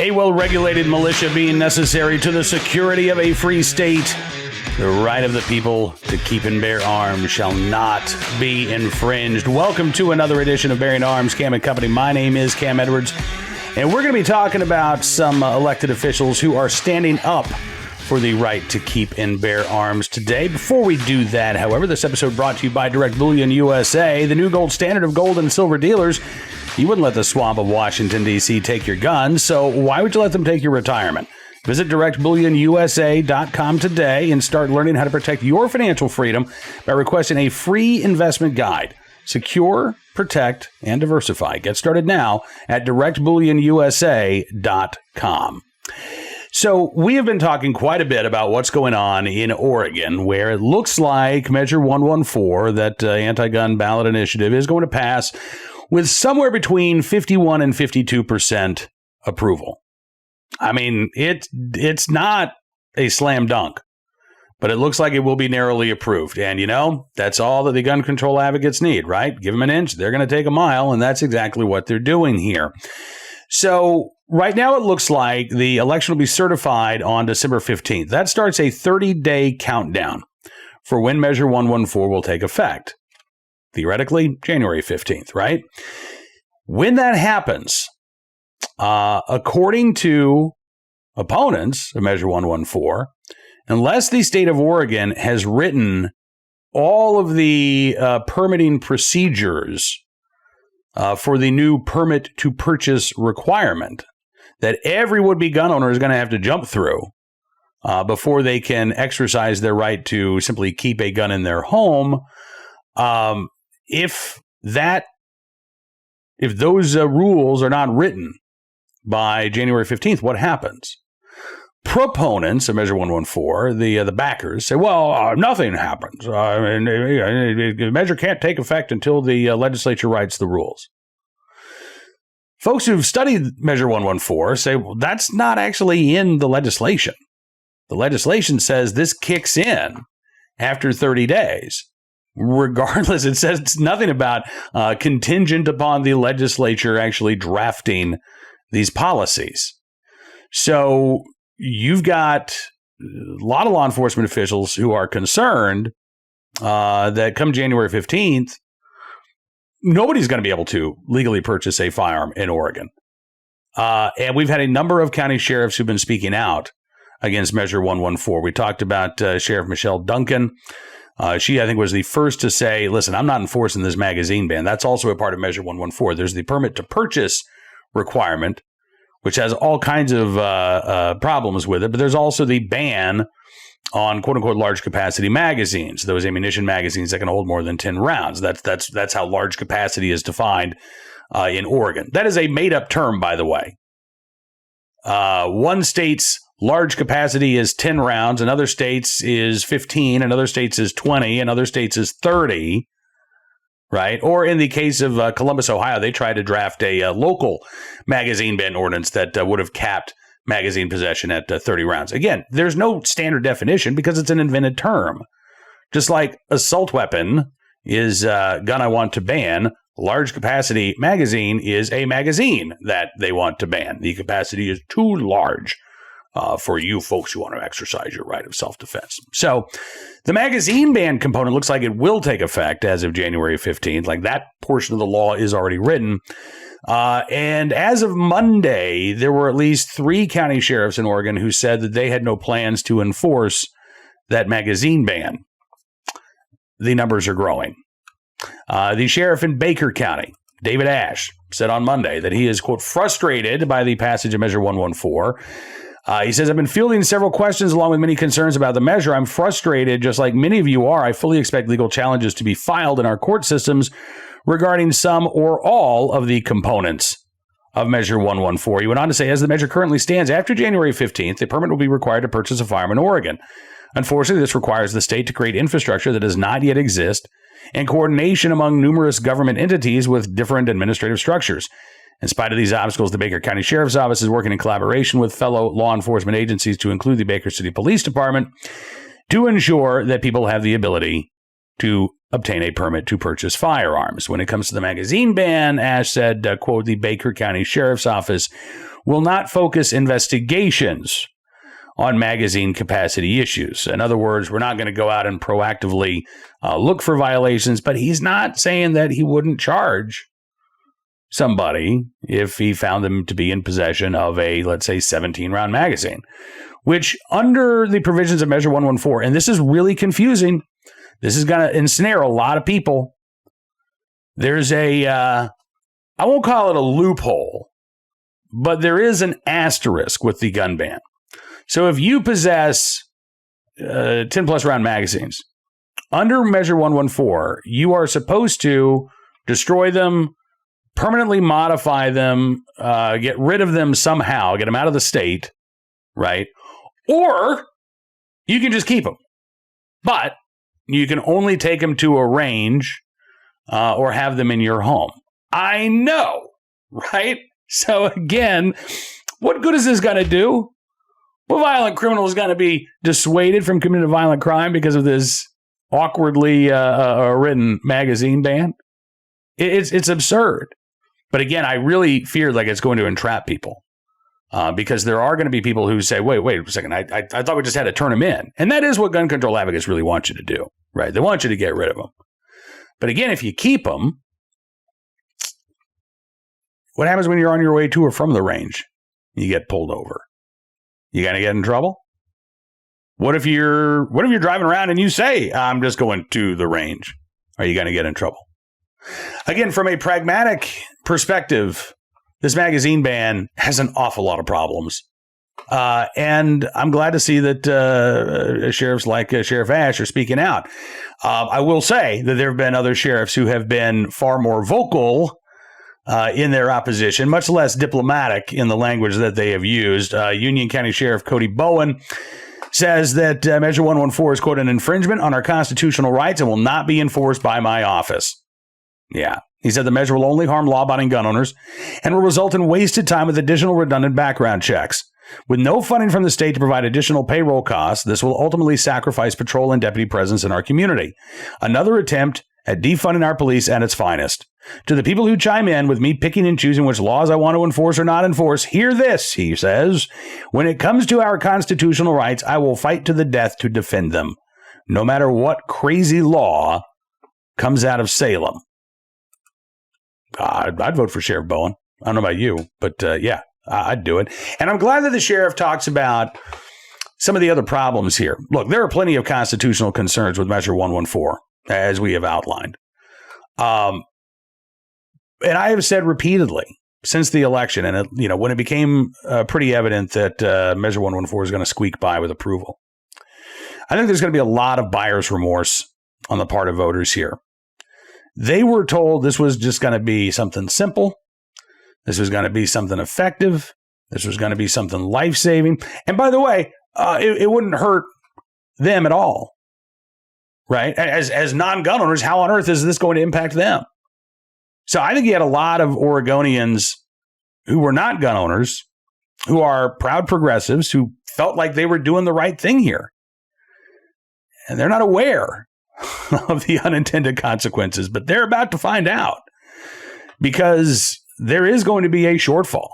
A well-regulated militia being necessary to the security of a free state. The right of the people to keep and bear arms shall not be infringed. Welcome to another edition of Bearing Arms, Cam and Company. My name is Cam Edwards, and we're going to be talking about some elected officials who are standing up for the right to keep and bear arms today. Before we do that, however, this episode brought to you by Direct Bullion USA, the new gold standard of gold and silver dealers. You wouldn't let the swamp of Washington, D.C. take your guns, so why would you let them take your retirement? Visit directbullionusa.com today and start learning how to protect your financial freedom by requesting a free investment guide. Secure, protect, and diversify. Get started now at directbullionusa.com. So we have been talking quite a bit about what's going on in Oregon, where it looks like Measure 114, that anti-gun ballot initiative, is going to pass with somewhere between 51 and 52% approval. I mean, it's not a slam dunk, but it looks like it will be narrowly approved. And, you know, that's all that the gun control advocates need, right? Give them an inch, they're going to take a mile, and that's exactly what they're doing here. So right now it looks like the election will be certified on December 15th. That starts a 30-day countdown for when Measure 114 will take effect. Theoretically, January 15th, right? When that happens, according to opponents of Measure 114, unless the state of Oregon has written all of the permitting procedures for the new permit to purchase requirement that every would-be gun owner is going to have to jump through before they can exercise their right to simply keep a gun in their home, if those rules are not written by January 15th, what happens? Proponents of Measure 114, the backers, say, well, nothing happens. The measure can't take effect until the legislature writes the rules. Folks who've studied Measure 114 say, well, that's not actually in the legislation. The legislation says this kicks in after 30 days. Regardless, it says nothing about contingent upon the legislature actually drafting these policies. So you've got a lot of law enforcement officials who are concerned that come January 15th, nobody's going to be able to legally purchase a firearm in Oregon. And we've had a number of county sheriffs who've been speaking out against Measure 114. We talked about Sheriff Michelle Duncan. She, I think, was the first to say, listen, I'm not enforcing this magazine ban. That's also a part of Measure 114. There's the permit to purchase requirement, which has all kinds of problems with it. But there's also the ban on quote unquote large capacity magazines, those ammunition magazines that can hold more than 10 rounds. That's how large capacity is defined in Oregon. That is a made up term, by the way. One state's large capacity is 10 rounds, and other states is 15, and other states is 20, and other states is 30. Right? Or in the case of Columbus, Ohio, they tried to draft a local magazine ban ordinance that would have capped magazine possession at 30 rounds. Again, there's no standard definition because it's an invented term. Just like assault weapon is a gun I want to ban, large capacity magazine is a magazine that they want to ban. The capacity is too large for you folks who want to exercise your right of self-defense. So the magazine ban component looks like it will take effect as of January 15th. Like that portion of the law is already written. And as of Monday, there were at least 3 county sheriffs in Oregon who said that they had no plans to enforce that magazine ban. The numbers are growing. The sheriff in Baker County, David Ash, said on Monday that he is, quote, frustrated by the passage of Measure 114. He says, I've been fielding several questions along with many concerns about the measure. I'm frustrated, just like many of you are. I fully expect legal challenges to be filed in our court systems regarding some or all of the components of Measure 114. He went on to say, as the measure currently stands, after January 15th, the permit will be required to purchase a firearm in Oregon. Unfortunately, this requires the state to create infrastructure that does not yet exist and coordination among numerous government entities with different administrative structures. In spite of these obstacles, the Baker County Sheriff's Office is working in collaboration with fellow law enforcement agencies to include the Baker City Police Department to ensure that people have the ability to obtain a permit to purchase firearms. When it comes to the magazine ban, Ash said, quote, the Baker County Sheriff's Office will not focus investigations on magazine capacity issues. In other words, we're not going to go out and proactively look for violations, but he's not saying that he wouldn't charge somebody if he found them to be in possession of a, let's say, 17-round magazine, which under the provisions of Measure 114, and this is really confusing, this is going to ensnare a lot of people. There's I won't call it a loophole, but there is an asterisk with the gun ban. So if you possess 10-plus round magazines, under Measure 114, you are supposed to destroy them, permanently modify them, get rid of them somehow, get them out of the state, right? Or you can just keep them. But you can only take them to a range or have them in your home. I know, right? So again, what good is this going to do? What violent criminal is going to be dissuaded from committing a violent crime because of this awkwardly written magazine ban? It's absurd. But again, I really fear like it's going to entrap people because there are going to be people who say, wait a second, I thought we just had to turn them in. And that is what gun control advocates really want you to do, right? They want you to get rid of them. But again, if you keep them, what happens when you're on your way to or from the range? You get pulled over. You going to get in trouble? What if you're driving around and you say, I'm just going to the range? Are you going to get in trouble? Again, from a pragmatic perspective, this magazine ban has an awful lot of problems. And I'm glad to see that sheriffs like Sheriff Ash are speaking out. I will say that there have been other sheriffs who have been far more vocal in their opposition, much less diplomatic in the language that they have used. Union County Sheriff Cody Bowen says that Measure 114 is, quote, an infringement on our constitutional rights and will not be enforced by my office. Yeah. He said the measure will only harm law-abiding gun owners and will result in wasted time with additional redundant background checks. With no funding from the state to provide additional payroll costs, this will ultimately sacrifice patrol and deputy presence in our community. Another attempt at defunding our police at its finest. To the people who chime in with me picking and choosing which laws I want to enforce or not enforce, hear this, he says. When it comes to our constitutional rights, I will fight to the death to defend them, no matter what crazy law comes out of Salem. I'd vote for Sheriff Bowen. I don't know about you, but yeah, I'd do it. And I'm glad that the sheriff talks about some of the other problems here. Look, there are plenty of constitutional concerns with Measure 114, as we have outlined. And I have said repeatedly since the election, and when it became pretty evident that Measure 114 is going to squeak by with approval, I think there's going to be a lot of buyer's remorse on the part of voters here. They were told this was just going to be something simple. This was going to be something effective. This was going to be something life-saving. And by the way, it wouldn't hurt them at all, right? As non-gun owners, how on earth is this going to impact them? So I think you had a lot of Oregonians who were not gun owners, who are proud progressives, who felt like they were doing the right thing here. And they're not aware of the unintended consequences, but they're about to find out because there is going to be a shortfall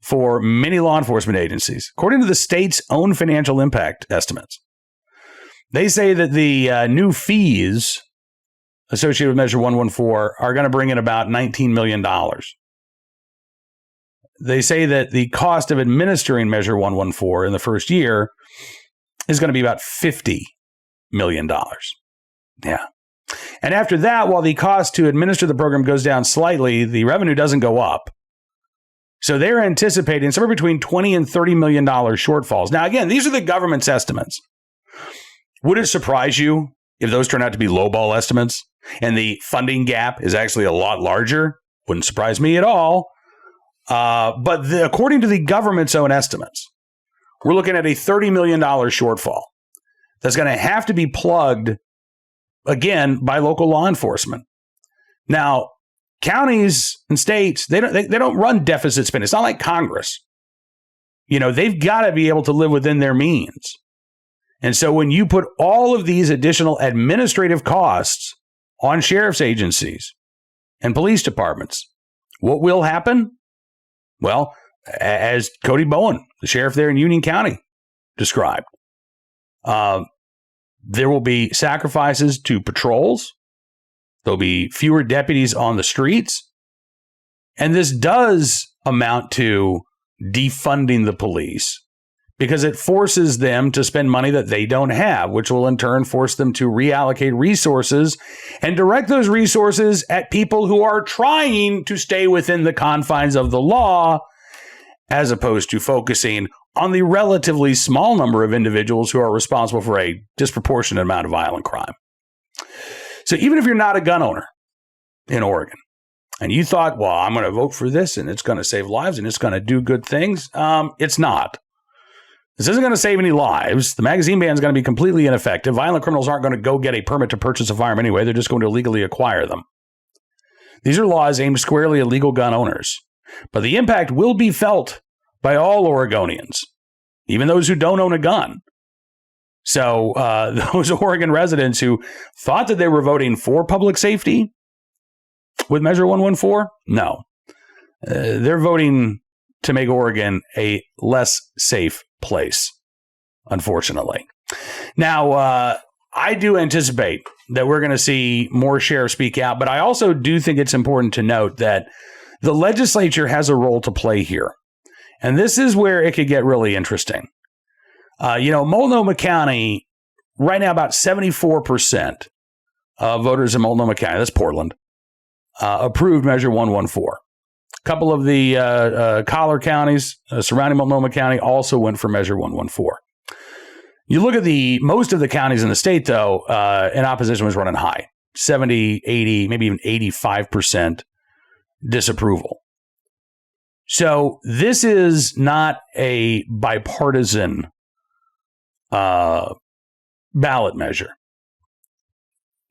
for many law enforcement agencies. According to the state's own financial impact estimates, they say that the new fees associated with Measure 114 are going to bring in about $19 million. They say that the cost of administering Measure 114 in the first year is going to be about $50 million. Yeah. And after that, while the cost to administer the program goes down slightly, the revenue doesn't go up. So they're anticipating somewhere between $20 and $30 million shortfalls. Now, again, these are the government's estimates. Would it surprise you if those turn out to be lowball estimates and the funding gap is actually a lot larger? Wouldn't surprise me at all. But according to the government's own estimates, we're looking at a $30 million shortfall that's going to have to be plugged, again, by local law enforcement. Now, counties and states, they don't run deficit spending. It's not like Congress. They've got to be able to live within their means. And so when you put all of these additional administrative costs on sheriff's agencies and police departments, what will happen? Well, as Cody Bowen, the sheriff there in Union County, described. There will be sacrifices to patrols. There'll be fewer deputies on the streets. And this does amount to defunding the police because it forces them to spend money that they don't have, which will in turn force them to reallocate resources and direct those resources at people who are trying to stay within the confines of the law, as opposed to focusing on the relatively small number of individuals who are responsible for a disproportionate amount of violent crime. So even if you're not a gun owner in Oregon and you thought, well, I'm going to vote for this and it's going to save lives and it's going to do good things, it's not. This isn't going to save any lives. The magazine ban is going to be completely ineffective. Violent criminals aren't going to go get a permit to purchase a firearm anyway. They're just going to illegally acquire them. These are laws aimed squarely at legal gun owners. But the impact will be felt by all Oregonians, even those who don't own a gun. So those Oregon residents who thought that they were voting for public safety with Measure 114, no. They're voting to make Oregon a less safe place, unfortunately. Now, I do anticipate that we're going to see more sheriffs speak out, but I also do think it's important to note that the legislature has a role to play here. And this is where it could get really interesting. Multnomah County, right now about 74% of voters in Multnomah County, that's Portland, approved Measure 114. A couple of the collar counties surrounding Multnomah County also went for Measure 114. You look at most of the counties in the state, though, and opposition was running high, 70, 80, maybe even 85% disapproval. So this is not a bipartisan ballot measure.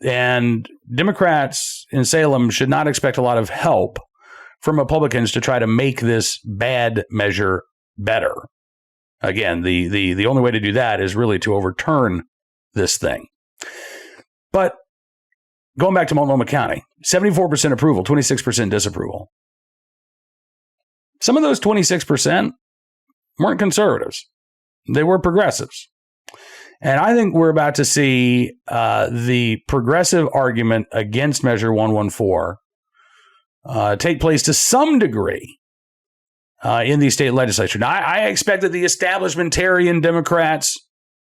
And Democrats in Salem should not expect a lot of help from Republicans to try to make this bad measure better. Again, the only way to do that is really to overturn this thing. But going back to Multnomah County, 74% approval, 26% disapproval. Some of those 26% weren't conservatives. They were progressives. And I think we're about to see the progressive argument against Measure 114 take place to some degree in the state legislature. Now, I expect that the establishmentarian Democrats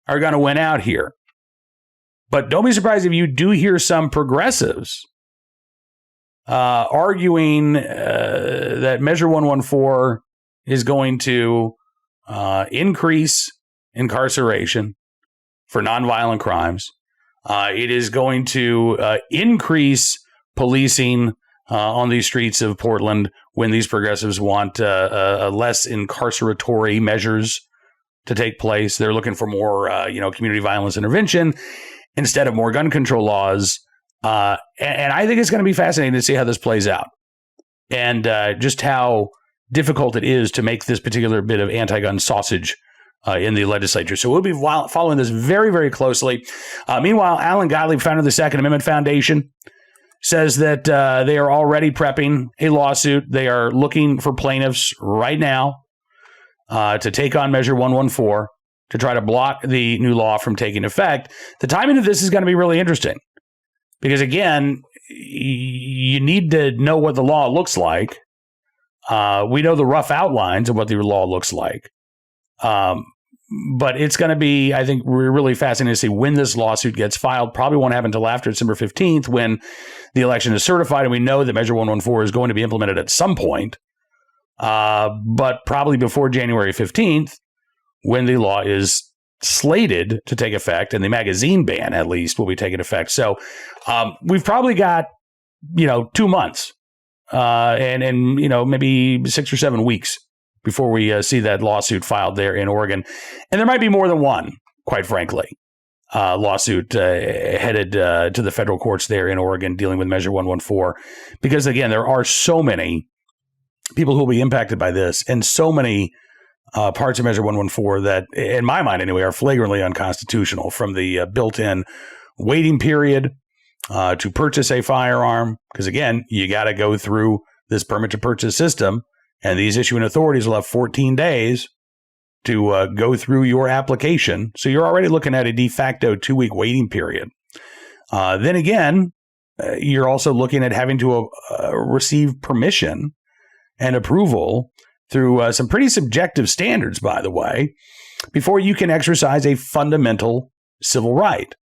are going to win out here. But don't be surprised if you do hear some progressives arguing that Measure 114 is going to increase incarceration for nonviolent crimes. It is going to increase policing on these streets of Portland when these progressives want less incarceratory measures to take place. They're looking for more, community violence intervention instead of more gun control laws. And I think it's going to be fascinating to see how this plays out and just how difficult it is to make this particular bit of anti-gun sausage in the legislature. So we'll be following this very, very closely. Meanwhile, Alan Gottlieb, founder of the Second Amendment Foundation, says that they are already prepping a lawsuit. They are looking for plaintiffs right now to take on Measure 114 to try to block the new law from taking effect. The timing of this is going to be really interesting. Because, again, you need to know what the law looks like. We know the rough outlines of what the law looks like. But it's going to be, I think, really fascinating to see when this lawsuit gets filed. Probably won't happen until after December 15th when the election is certified. And we know that Measure 114 is going to be implemented at some point. But probably before January 15th when the law is slated to take effect, and the magazine ban at least will be taking effect. So we've probably got 2 months and maybe 6 or 7 weeks before we see that lawsuit filed there in Oregon. And there might be more than one, quite frankly, lawsuit headed to the federal courts there in Oregon dealing with Measure 114, because again, there are so many people who will be impacted by this and so many parts of Measure 114 that, in my mind anyway, are flagrantly unconstitutional, from the built-in waiting period to purchase a firearm. Because again, you got to go through this permit to purchase system And these issuing authorities will have 14 days to go through your application. So you're already looking at a de facto 2-week waiting period. Then again, you're also looking at having to receive permission and approval through some pretty subjective standards, by the way, before you can exercise a fundamental civil right.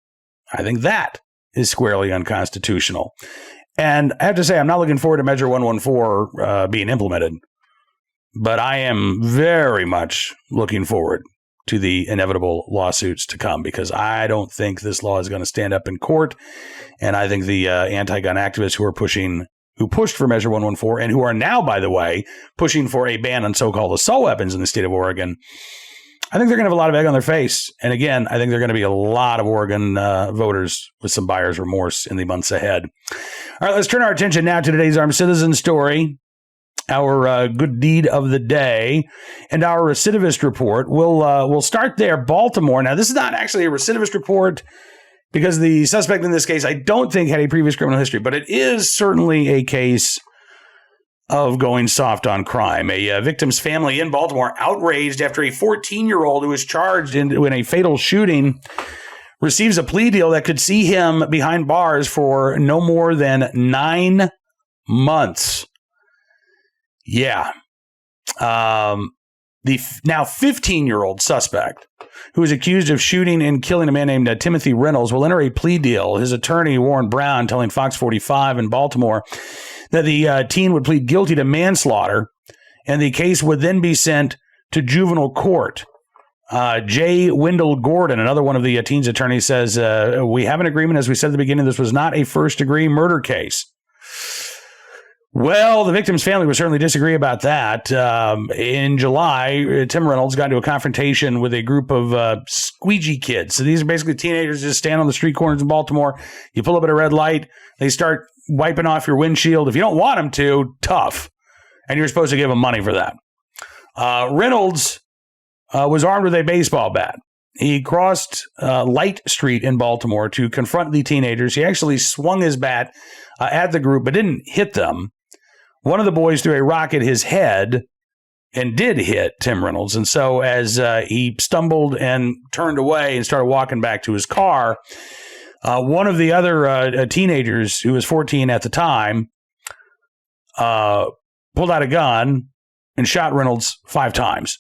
I think that is squarely unconstitutional. And I have to say, I'm not looking forward to Measure 114 being implemented, but I am very much looking forward to the inevitable lawsuits to come, because I don't think this law is going to stand up in court. And I think the anti-gun activists who pushed for Measure 114 and who are now, by the way, pushing for a ban on so-called assault weapons in the state of Oregon, I think they're going to have a lot of egg on their face. And again, I think there are going to be a lot of Oregon voters with some buyer's remorse in the months ahead. All right, let's turn our attention now to today's Armed Citizen story, our good deed of the day, and our recidivist report. We'll start there. Baltimore. Now, this is not actually a recidivist report because the suspect in this case, I don't think, had a previous criminal history, but it is certainly a case of going soft on crime. A victim's family in Baltimore outraged after a 14-year-old who was charged in a fatal shooting receives a plea deal that could see him behind bars for no more than 9 months. Yeah. The now 15-year-old suspect, who is accused of shooting and killing a man named Timothy Reynolds, will enter a plea deal. His attorney, Warren Brown, telling Fox 45 in Baltimore that the teen would plead guilty to manslaughter, and the case would then be sent to juvenile court. Jay Wendell Gordon, another one of the teen's attorneys, says, we have an agreement, as we said at the beginning, this was not a first-degree murder case. Well, the victim's family would certainly disagree about that. In July, Tim Reynolds got into a confrontation with a group of squeegee kids. So these are basically teenagers just stand on the street corners in Baltimore. You pull up at a red light. They start wiping off your windshield. If you don't want them to, tough. And you're supposed to give them money for that. Reynolds was armed with a baseball bat. He crossed Light Street in Baltimore to confront the teenagers. He actually swung his bat at the group, but didn't hit them. One of the boys threw a rock at his head and did hit Tim Reynolds. And so as he stumbled and turned away and started walking back to his car, one of the other teenagers, who was 14 at the time, pulled out a gun and shot Reynolds 5 times,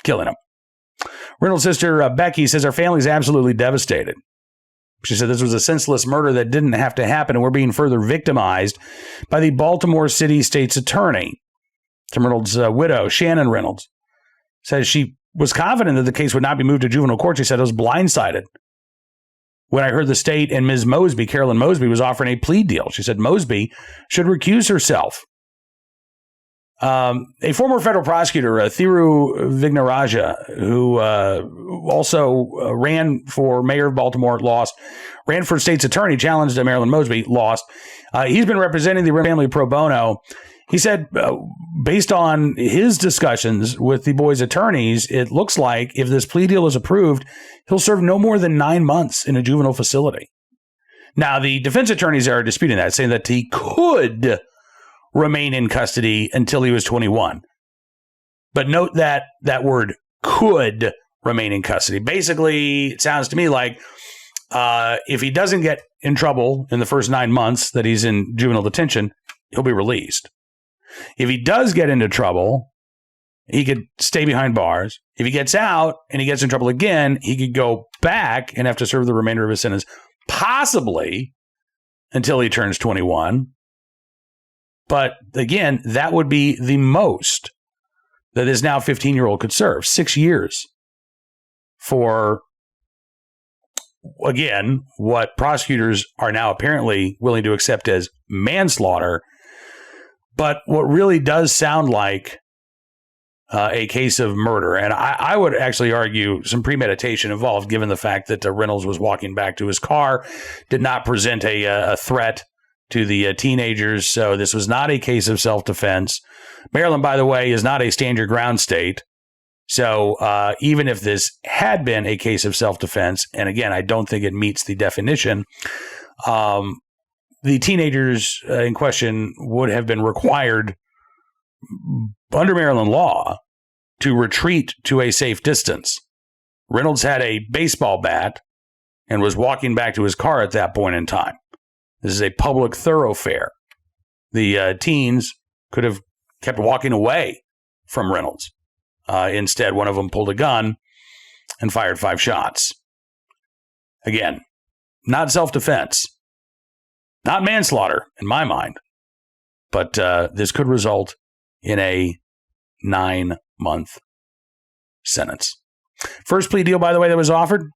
killing him. Reynolds' sister, Becky, says our family's absolutely devastated. She said this was a senseless murder that didn't have to happen, and we're being further victimized by the Baltimore City State's attorney. Tim Reynolds' widow, Shannon Reynolds, says she was confident that the case would not be moved to juvenile court. She said, I was blindsided when I heard the state and Ms. Mosby, Carolyn Mosby, was offering a plea deal. She said Mosby should recuse herself. A former federal prosecutor, Thiru Vignaraja, who also ran for mayor of Baltimore, lost, ran for state's attorney, challenged Marilyn Mosby, lost. He's been representing the family pro bono. He said, based on his discussions with the boys' attorneys, it looks like if this plea deal is approved, he'll serve no more than 9 months in a juvenile facility. Now, the defense attorneys are disputing that, saying that he could remain in custody until he was 21. But note that word could remain in custody. Basically, it sounds to me like if he doesn't get in trouble in the first 9 months that he's in juvenile detention, he'll be released. If he does get into trouble, he could stay behind bars. If he gets out and he gets in trouble again, he could go back and have to serve the remainder of his sentence, possibly until he turns 21. But again, that would be the most that his now 15-year-old could serve, 6 years for, again, what prosecutors are now apparently willing to accept as manslaughter. But what really does sound like a case of murder. And I would actually argue some premeditation involved, given the fact that Reynolds was walking back to his car, did not present a threat to the teenagers. So this was not a case of self-defense. Maryland, by the way, is not a stand your ground state. So even if this had been a case of self-defense, and again, I don't think it meets the definition, the teenagers in question would have been required under Maryland law, to retreat to a safe distance. Reynolds had a baseball bat and was walking back to his car at that point in time. This is a public thoroughfare. The teens could have kept walking away from Reynolds. Instead, one of them pulled a gun and fired 5 shots. Again, not self-defense, not manslaughter in my mind, but this could result in a 9-month sentence. First plea deal, by the way, that was offered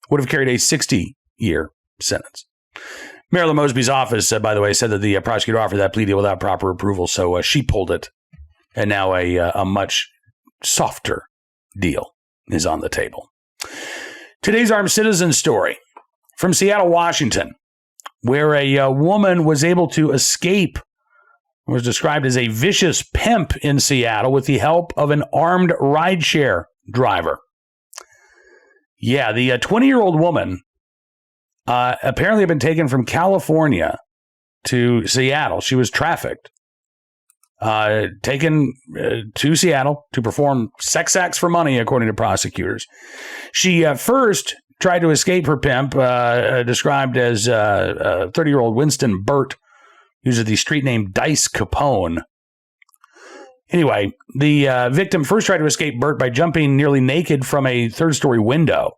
would have carried a 60-year sentence. Marilyn Mosby's office, by the way, said that the prosecutor offered that plea deal without proper approval, so she pulled it, and now a much softer deal is on the table. Today's armed citizen story from Seattle, Washington, where a woman was able to escape what was described as a vicious pimp in Seattle with the help of an armed rideshare driver. Yeah, the 20-year-old woman apparently had been taken from California to Seattle. She was trafficked, taken to Seattle to perform sex acts for money, according to prosecutors. She first tried to escape her pimp, described as 30-year-old Winston Burt, uses the street name Dice Capone. Anyway, the victim first tried to escape Burt by jumping nearly naked from a third-story window.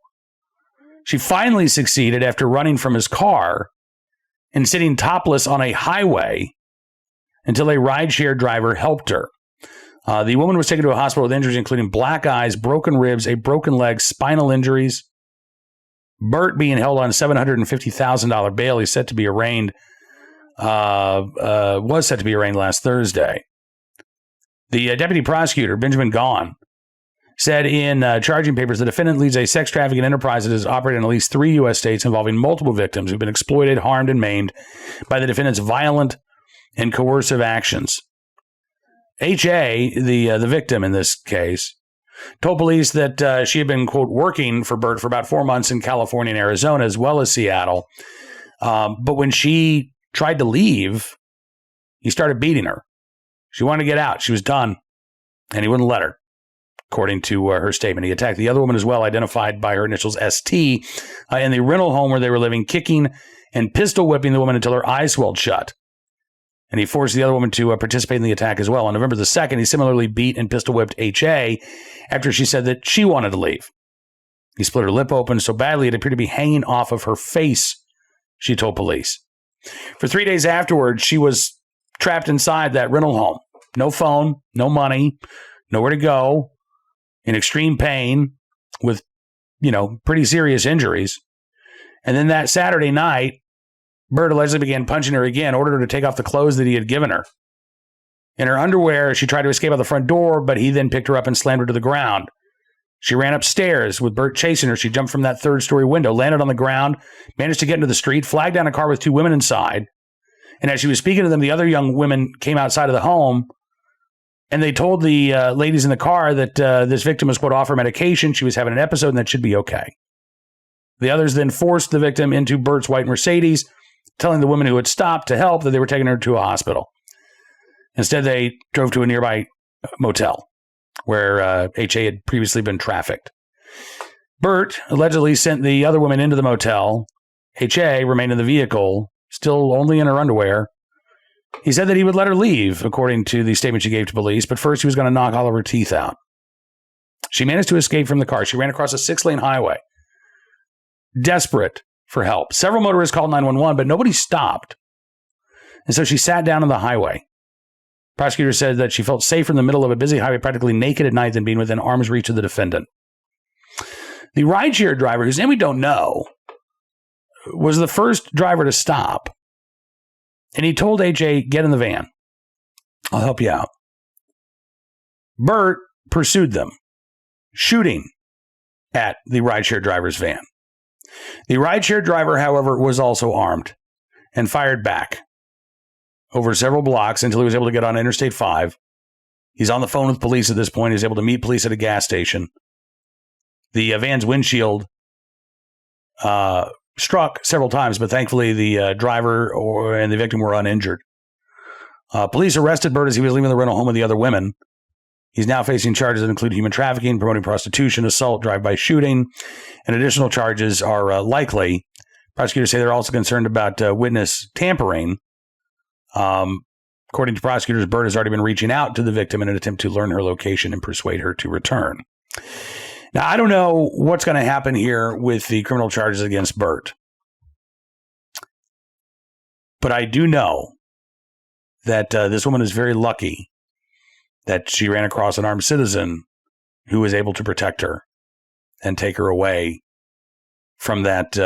She finally succeeded after running from his car and sitting topless on a highway until a rideshare driver helped her. The woman was taken to a hospital with injuries including black eyes, broken ribs, a broken leg, spinal injuries. Burt being held on $750,000 bail. He's set to be arraigned. Was set to be arraigned last Thursday. The deputy prosecutor, Benjamin Gaughan, said in charging papers the defendant leads a sex trafficking enterprise that has operated in at least 3 U.S. states involving multiple victims who've been exploited, harmed, and maimed by the defendant's violent and coercive actions. H.A., the victim in this case, told police that she had been, quote, working for Burt for about 4 months in California and Arizona, as well as Seattle. But when she tried to leave, he started beating her. She wanted to get out. She was done, and he wouldn't let her, according to her statement. He attacked the other woman as well, identified by her initials ST, in the rental home where they were living, kicking and pistol whipping the woman until her eyes swelled shut. And he forced the other woman to participate in the attack as well. On November the 2nd, he similarly beat and pistol whipped H.A. after she said that she wanted to leave. He split her lip open so badly it appeared to be hanging off of her face, she told police. For 3 days afterwards, she was trapped inside that rental home. No phone, no money, nowhere to go, in extreme pain with, pretty serious injuries. And then that Saturday night, Burt allegedly began punching her again, ordered her to take off the clothes that he had given her. In her underwear, she tried to escape out the front door, but he then picked her up and slammed her to the ground. She ran upstairs with Burt chasing her. She jumped from that third-story window, landed on the ground, managed to get into the street, flagged down a car with 2 women inside. And as she was speaking to them, the other young women came outside of the home, and they told the ladies in the car that this victim was, quote, off her medication. She was having an episode, and that should be okay. The others then forced the victim into Burt's white Mercedes, telling the women who had stopped to help that they were taking her to a hospital. Instead, they drove to a nearby motel where H.A. had previously been trafficked. Burt allegedly sent the other women into the motel. H.A. remained in the vehicle, still only in her underwear. He said that he would let her leave, according to the statement she gave to police, but first he was going to knock all of her teeth out. She managed to escape from the car. She ran across a 6-lane highway, desperate for help. Several motorists called 911, but nobody stopped. And so she sat down on the highway. Prosecutors said that she felt safer in the middle of a busy highway, practically naked at night, than being within arm's reach of the defendant. The rideshare driver, whose name we don't know, was the first driver to stop. And he told H.A., get in the van. I'll help you out. Burt pursued them, shooting at the rideshare driver's van. The rideshare driver, however, was also armed and fired back over several blocks until he was able to get on Interstate 5. He's on the phone with police at this point. He's able to meet police at a gas station. The van's windshield struck several times, but thankfully the driver and the victim were uninjured. Police arrested Burt as he was leaving the rental home with the other women. He's now facing charges that include human trafficking, promoting prostitution, assault, drive-by shooting, and additional charges are likely. Prosecutors say they're also concerned about witness tampering. According to prosecutors, Burt has already been reaching out to the victim in an attempt to learn her location and persuade her to return. Now, I don't know what's going to happen here with the criminal charges against Burt, but I do know that this woman is very lucky that she ran across an armed citizen who was able to protect her and take her away from that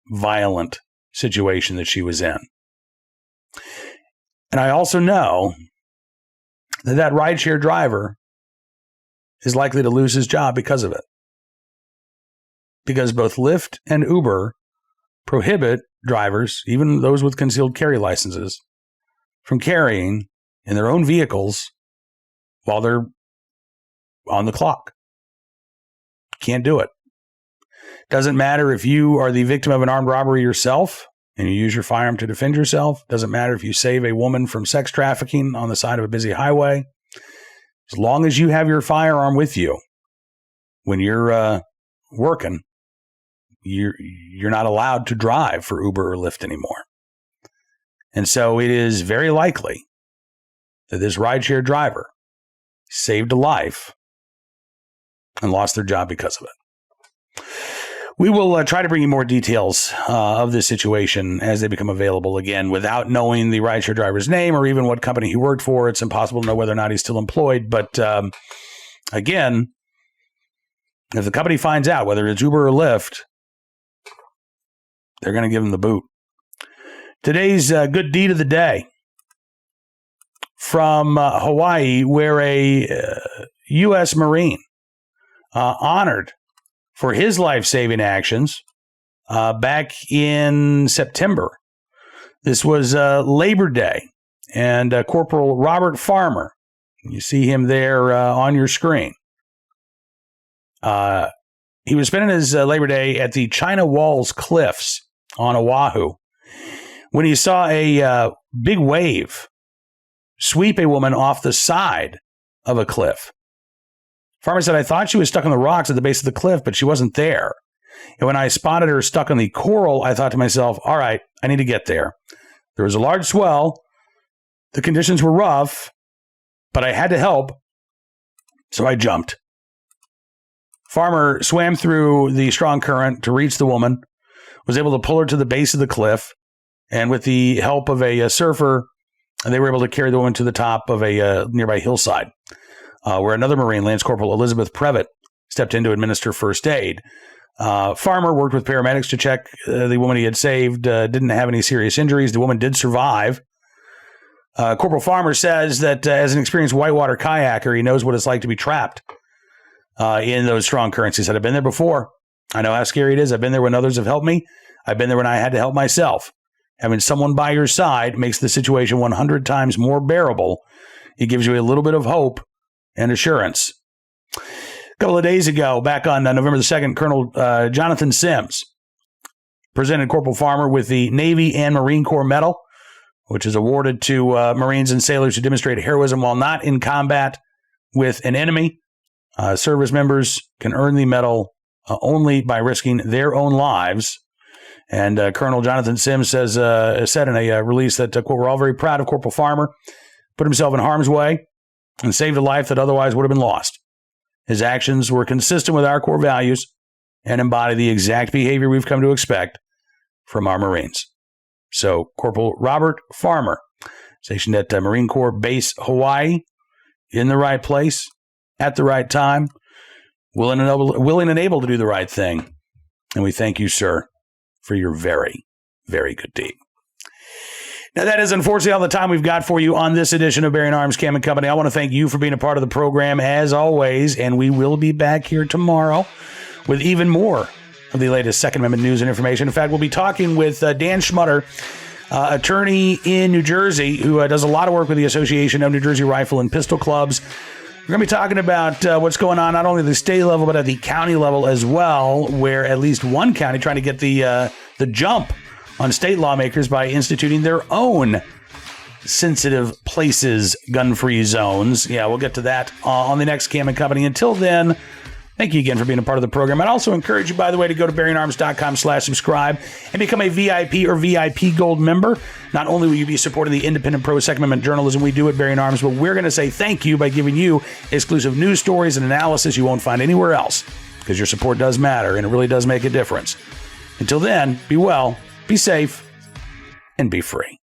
violent situation that she was in. And I also know that that rideshare driver is likely to lose his job because of it. Because both Lyft and Uber prohibit drivers, even those with concealed carry licenses, from carrying in their own vehicles while they're on the clock. Can't do it. Doesn't matter if you are the victim of an armed robbery yourself and you use your firearm to defend yourself. Doesn't matter if you save a woman from sex trafficking on the side of a busy highway. As long as you have your firearm with you when you're working, you're not allowed to drive for Uber or Lyft anymore. And so it is very likely that this rideshare driver saved a life and lost their job because of it. We will try to bring you more details of this situation as they become available. Again, without knowing the rideshare driver's name or even what company he worked for, it's impossible to know whether or not he's still employed. But again, if the company finds out whether it's Uber or Lyft, they're going to give him the boot. Today's good deed of the day from Hawaii, where a U.S. Marine honored for his life-saving actions back in September. This was Labor Day, and Corporal Robert Farmer, you see him there on your screen. He was spending his Labor Day at the China Walls Cliffs on Oahu when he saw a big wave sweep a woman off the side of a cliff. Farmer said, I thought she was stuck on the rocks at the base of the cliff, but she wasn't there. And when I spotted her stuck on the coral, I thought to myself, all right, I need to get there. There was a large swell. The conditions were rough, but I had to help, so I jumped. Farmer swam through the strong current to reach the woman, was able to pull her to the base of the cliff, and with the help of a surfer, they were able to carry the woman to the top of a nearby hillside. Where another Marine, Lance Corporal Elizabeth Previtt, stepped in to administer first aid. Farmer worked with paramedics to check the woman he had saved, didn't have any serious injuries. The woman did survive. Corporal Farmer says that as an experienced whitewater kayaker, he knows what it's like to be trapped in those strong currents. He said, I've been there before. I know how scary it is. I've been there when others have helped me. I've been there when I had to help myself. Having someone by your side makes the situation 100 times more bearable. It gives you a little bit of hope and assurance. A couple of days ago, back on November the 2nd, Colonel Jonathan Sims presented Corporal Farmer with the Navy and Marine Corps Medal, which is awarded to Marines and sailors who demonstrate heroism while not in combat with an enemy. Service members can earn the medal only by risking their own lives. And Colonel Jonathan Sims said in a release that, quote, we're all very proud of Corporal Farmer, put himself in harm's way and saved a life that otherwise would have been lost. His actions were consistent with our core values and embody the exact behavior we've come to expect from our Marines. So, Corporal Robert Farmer, stationed at Marine Corps Base Hawaii, in the right place, at the right time, willing and able to do the right thing. And we thank you, sir, for your very, very good deed. Now, that is unfortunately all the time we've got for you on this edition of Bearing Arms Cam & Company. I want to thank you for being a part of the program as always, and we will be back here tomorrow with even more of the latest Second Amendment news and information. In fact, we'll be talking with Dan Schmutter, attorney in New Jersey, who does a lot of work with the Association of New Jersey Rifle and Pistol Clubs. We're going to be talking about what's going on not only at the state level, but at the county level as well, where at least one county trying to get the jump on state lawmakers by instituting their own sensitive places, gun-free zones. Yeah, we'll get to that on the next Cam and Company. Until then, thank you again for being a part of the program. I'd also encourage you, by the way, to go to bearingarms.com/subscribe and become a VIP or VIP Gold member. Not only will you be supporting the independent pro-Second Amendment journalism we do at Bearing Arms, but we're going to say thank you by giving you exclusive news stories and analysis you won't find anywhere else, because your support does matter and it really does make a difference. Until then, be well, be safe, and be free.